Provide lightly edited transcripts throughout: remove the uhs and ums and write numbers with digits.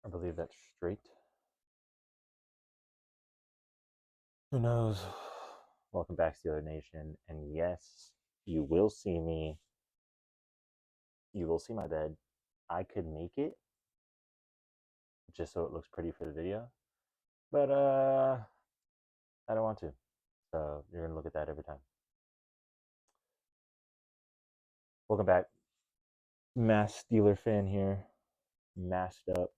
I believe that's straight. Who knows? Welcome back, Steeler Nation. And yes, you will see me. You will see my bed. I could make it just so it looks pretty for the video, but I don't want to. So you're gonna look at that every time. Welcome back, mass Steeler fan here, masked up.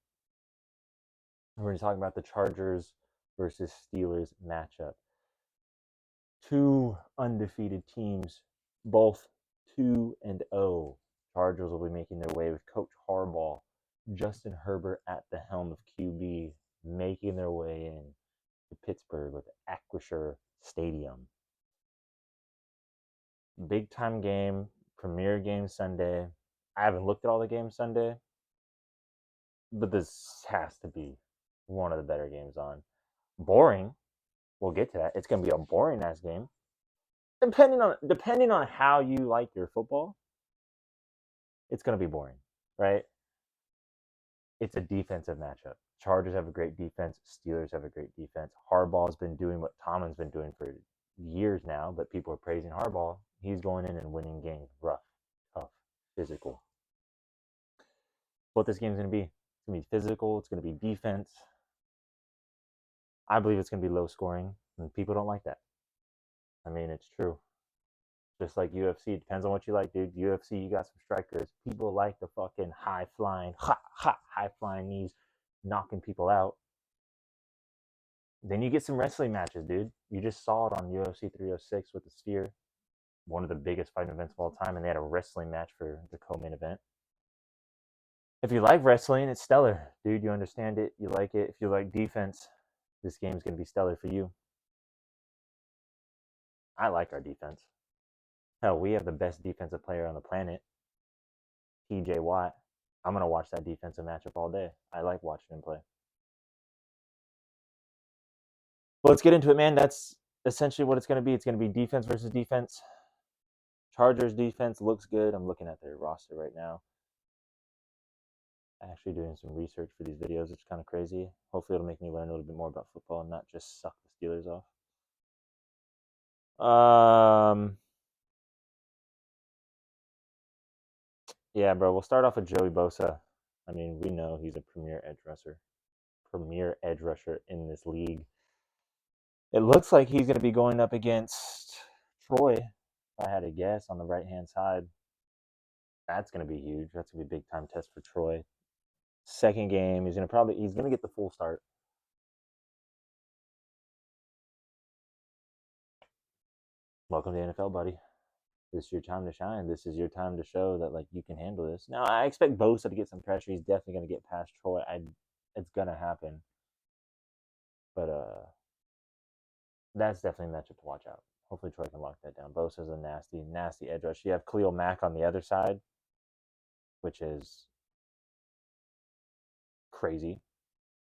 We're gonna talk about the Chargers versus Steelers matchup. Two undefeated teams, both 2-0. Chargers will be making their way with Coach Harbaugh, Justin Herbert at the helm of QB, making their way in to Pittsburgh with Acrisure Stadium. Big time game, premier game Sunday. I haven't looked at all the games Sunday, but this has to be one of the better games on. Boring. We'll get to that. It's going to be a boring ass game. Depending on how you like your football, it's going to be boring, right? It's a defensive matchup. Chargers have a great defense. Steelers have a great defense. Harbaugh's been doing what Tomlin's been doing for years now, but people are praising Harbaugh. He's going in and winning games rough, tough, physical. What this game's going to be, it's going to be physical. It's going to be defense. I believe it's going to be low scoring, and people don't like that. I mean, it's true. Just like UFC, depends on what you like, dude. UFC, you got some strikers. People like the fucking high flying, high flying knees, knocking people out. Then you get some wrestling matches, dude. You just saw it on UFC 306 with the Sphere, one of the biggest fighting events of all time, and they had a wrestling match for the co-main event. If you like wrestling, it's stellar, dude. You understand it, you like it. If you like defense, this game's gonna be stellar for you. I like our defense. Hell, we have the best defensive player on the planet, TJ Watt. I'm gonna watch that defensive matchup all day. I like watching him play. But let's get into it, man. That's essentially what it's gonna be. It's gonna be defense versus defense. Chargers defense looks good. I'm looking at their roster right now. Actually doing some research for these videos, which is kind of crazy. Hopefully it'll make me learn a little bit more about football and not just suck the Steelers off. Yeah, bro. We'll start off with Joey Bosa. I mean, we know he's a premier edge rusher in this league. It looks like he's going to be going up against Troy. If I had a guess, on the right hand side, that's going to be huge. That's going to be a big time test for Troy. Second game, he's going to get the full start. Welcome to the NFL, buddy. This is your time to shine. This is your time to show that like you can handle this. Now I expect Bosa to get some pressure. He's definitely going to get past Troy. It's going to happen. But that's definitely a matchup to watch out. Hopefully Troy can lock that down. Bosa's a nasty, nasty edge rush. You have Khalil Mack on the other side, which is crazy.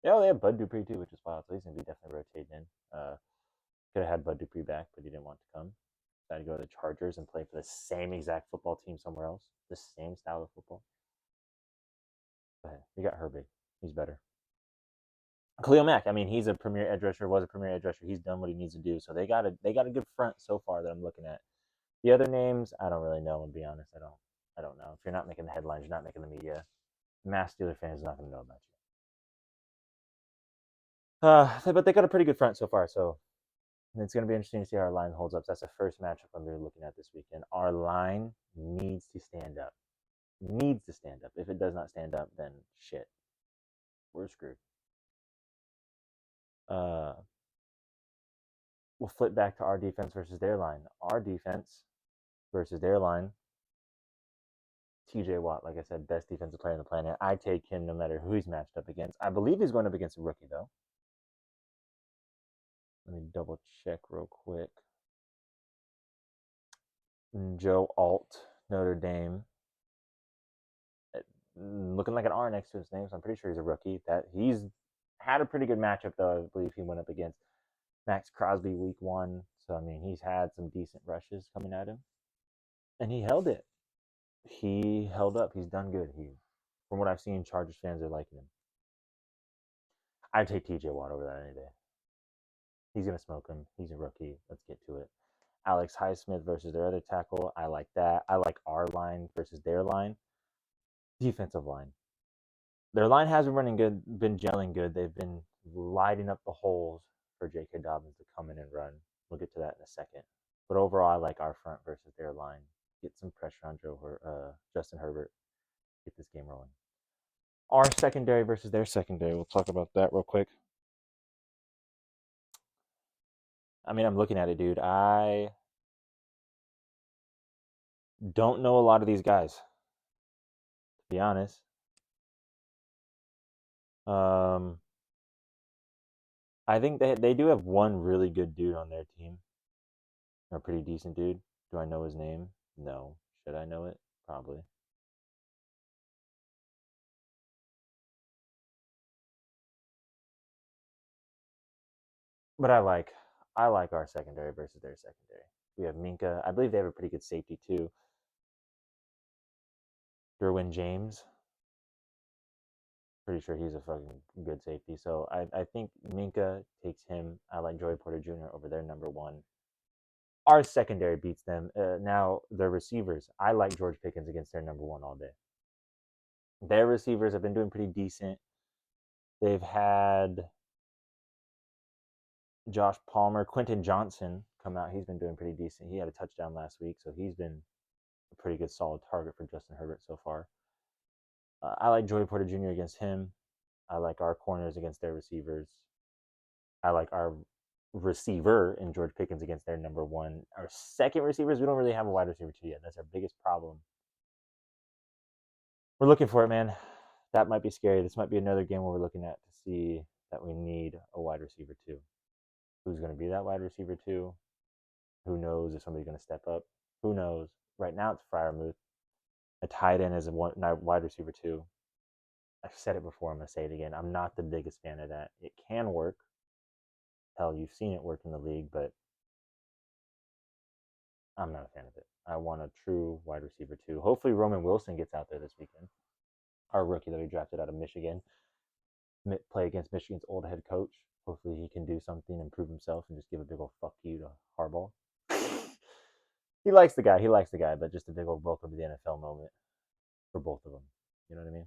Yeah, they have Bud Dupree too, which is wild. So he's gonna be definitely rotating in. Could have had Bud Dupree back, but he didn't want to come. Decided to go to the Chargers and play for the same exact football team somewhere else. The same style of football. But we got Herbig. He's better. Khalil Mack. I mean, he's a premier edge rusher. Was a premier edge rusher. He's done what he needs to do. So they got a good front so far that I'm looking at. The other names, I don't really know. To be honest, I don't know. If you're not making the headlines, you're not making the media. Mass Steeler fans are not going to know about you. But they got a pretty good front so far. So it's going to be interesting to see how our line holds up. So that's the first matchup I'm really looking at this weekend. Our line needs to stand up. Needs to stand up. If it does not stand up, then shit, we're screwed. Uh, we'll flip back to our defense versus their line. Our defense versus their line. TJ Watt, like I said, best defensive player on the planet. I take him no matter who he's matched up against. I believe he's going up against a rookie, though. Let me double check real quick. Joe Alt, Notre Dame. Looking like an R next to his name, so I'm pretty sure he's a rookie. That he's had a pretty good matchup, though. I believe he went up against Max Crosby week 1. So, I mean, he's had some decent rushes coming at him. And he held it. He held up. He's done good. From what I've seen, Chargers fans are liking him. I'd take TJ Watt over that any day. He's going to smoke him. He's a rookie. Let's get to it. Alex Highsmith versus their other tackle. I like that. I like our line versus their line. Defensive line. Their line has been running good, been gelling good. They've been lighting up the holes for J.K. Dobbins to come in and run. We'll get to that in a second. But overall, I like our front versus their line. Get some pressure on Justin Herbert. Get this game rolling. Our secondary versus their secondary. We'll talk about that real quick. I mean, I'm looking at it, dude. I don't know a lot of these guys, to be honest. I think they do have one really good dude on their team. A pretty decent dude. Do I know his name? No. Should I know it? Probably. But I like our secondary versus their secondary. We have Minka. I believe they have a pretty good safety too. Derwin James. Pretty sure he's a fucking good safety. So I think Minka takes him. I like Joey Porter Jr. over their number one. Our secondary beats them. Now their receivers. I like George Pickens against their number one all day. Their receivers have been doing pretty decent. They've had Josh Palmer, Quentin Johnson come out. He's been doing pretty decent. He had a touchdown last week, so he's been a pretty good solid target for Justin Herbert so far. I like Joey Porter Jr. against him. I like our corners against their receivers. I like our receiver in George Pickens against their number one. Our second receivers, we don't really have a wide receiver two yet. That's our biggest problem. We're looking for it, man. That might be scary. This might be another game where we're looking at to see that we need a wide receiver two. Who's going to be that wide receiver two? Who knows if somebody's going to step up? Who knows? Right now it's Fryermuth. A tight end is a wide receiver too. I've said it before. I'm going to say it again. I'm not the biggest fan of that. It can work. Hell, you've seen it work in the league, but I'm not a fan of it. I want a true wide receiver too. Hopefully Roman Wilson gets out there this weekend. Our rookie that we drafted out of Michigan. Play against Michigan's old head coach. Hopefully he can do something, improve himself, and just give a big old fuck you to Harbaugh. He likes the guy. He likes the guy, but just a big old welcome to the NFL moment for both of them. You know what I mean?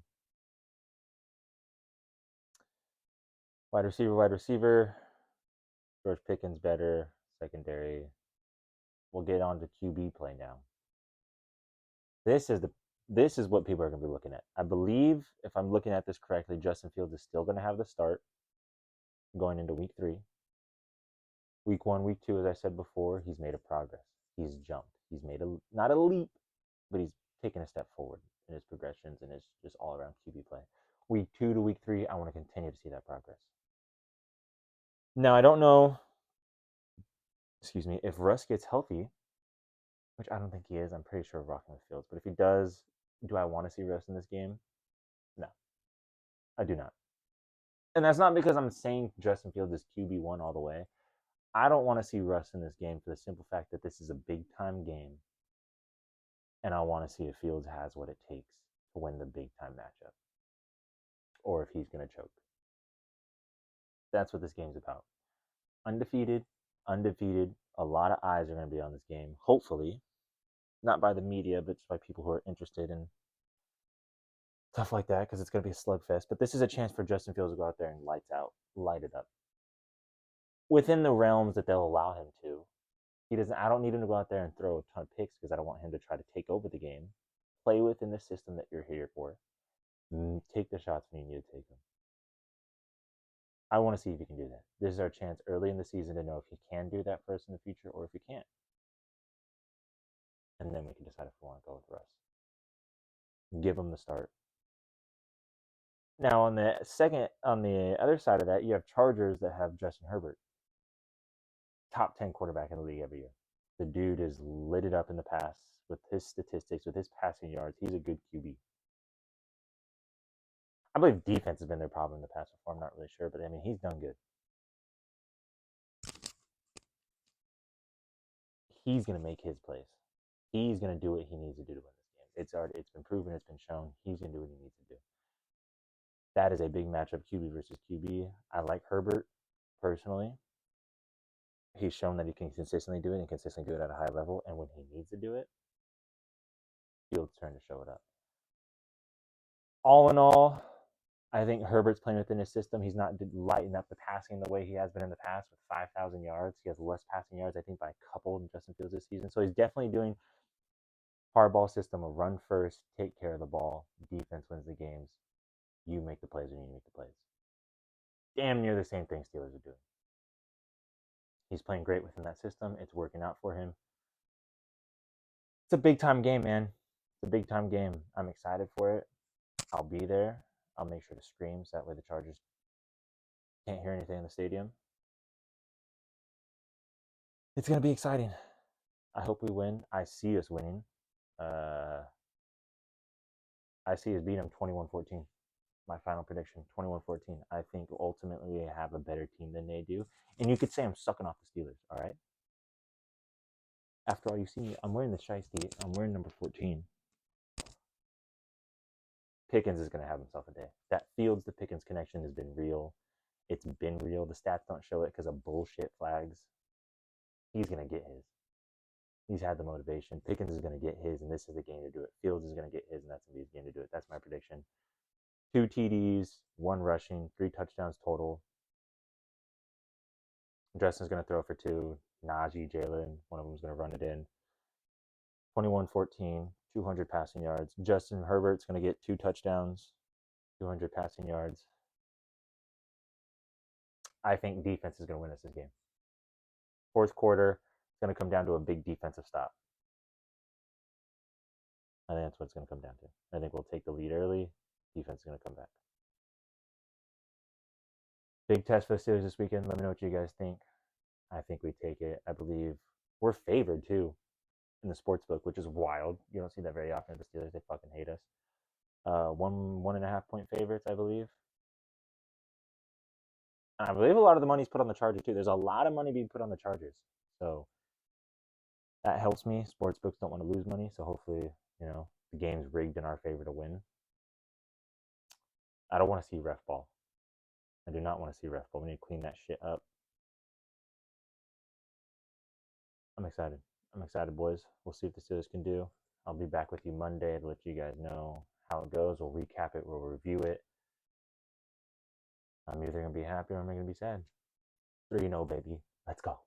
Wide receiver, wide receiver. George Pickens better. Secondary. We'll get on to QB play now. This is what people are going to be looking at. I believe, if I'm looking at this correctly, Justin Fields is still going to have the start going into week 3. Week 1, week 2, as I said before, he's made a progress. He's jumped. He's made not a leap, but he's taken a step forward in his progressions and his just all around QB play. Week 2 to week 3, I want to continue to see that progress. Now, I don't know, if Russ gets healthy, which I don't think he is. I'm pretty sure of rocking with Fields. But if he does, do I want to see Russ in this game? No, I do not. And that's not because I'm saying Justin Fields is QB1 all the way. I don't want to see Russ in this game for the simple fact that this is a big time game. And I want to see if Fields has what it takes to win the big time matchup. Or if he's going to choke. That's what this game's about. Undefeated. A lot of eyes are going to be on this game. Hopefully. Not by the media, but just by people who are interested in stuff like that, because it's going to be a slugfest. But this is a chance for Justin Fields to go out there and light it up. Within the realms that they'll allow him to. I don't need him to go out there and throw a ton of picks because I don't want him to try to take over the game. Play within the system that you're here for. Take the shots when you need to take them. I want to see if he can do that. This is our chance early in the season to know if he can do that for us in the future or if he can't. And then we can decide if we want to go with Russ. Give him the start. Now on the other side of that, you have Chargers that have Justin Herbert. Top 10 quarterback in the league every year. The dude is lit it up in the pass with his statistics, with his passing yards. He's a good QB. I believe defense has been their problem in the past before. I'm not really sure, but I mean, he's done good. He's going to make his plays. He's going to do what he needs to do to win this game. It's been proven. It's been shown. He's going to do what he needs to do. That is a big matchup, QB versus QB. I like Herbert personally. He's shown that he can consistently do it and consistently do it at a high level. And when he needs to do it, Fields' turn to show it up. All in all, I think Herbert's playing within his system. He's not lighting up the passing the way he has been in the past with 5,000 yards. He has less passing yards, I think, by a couple than Justin Fields this season. So he's definitely doing hardball system of run first, take care of the ball. Defense wins the games. You make the plays when you make the plays. Damn near the same thing Steelers are doing. He's playing great within that system. It's working out for him. It's a big time game, man. It's a big time game. I'm excited for it. I'll be there. I'll make sure to scream so that way the Chargers can't hear anything in the stadium. It's going to be exciting. I hope we win. I see us winning. I see us beating them 21-14. My final prediction, 21-14. I think ultimately we have a better team than they do. And you could say I'm sucking off the Steelers, all right? After all, you see me. I'm wearing the shiesty. I'm wearing number 14. Pickens is going to have himself a day. That Fields to Pickens connection has been real. It's been real. The stats don't show it because of bullshit flags. He's going to get his. He's had the motivation. Pickens is going to get his, and this is the game to do it. Fields is going to get his, and that's going to be his game to do it. That's my prediction. 2 TDs, 1 rushing, 3 touchdowns total. Justin's going to throw for 2. Najee, Jalen, one of them is going to run it in. 21-14, 200 passing yards. Justin Herbert's going to get 2 touchdowns, 200 passing yards. I think defense is going to win us this game. Fourth quarter, it's going to come down to a big defensive stop. I think that's what it's going to come down to. I think we'll take the lead early. Defense is going to come back. Big test for the Steelers this weekend. Let me know what you guys think. I think we take it. I believe we're favored too in the sports book, which is wild. You don't see that very often. The Steelers, they fucking hate us. 1.5 point favorites, I believe. And I believe a lot of the money's put on the Chargers too. There's a lot of money being put on the Chargers, so that helps me. Sports books don't want to lose money, so hopefully, the game's rigged in our favor to win. I don't want to see ref ball. I do not want to see ref ball. We need to clean that shit up. I'm excited. I'm excited, boys. We'll see what the Steelers can do. I'll be back with you Monday to let you guys know how it goes. We'll recap it. We'll review it. I'm either going to be happy or I'm going to be sad. 3-0, baby. Let's go.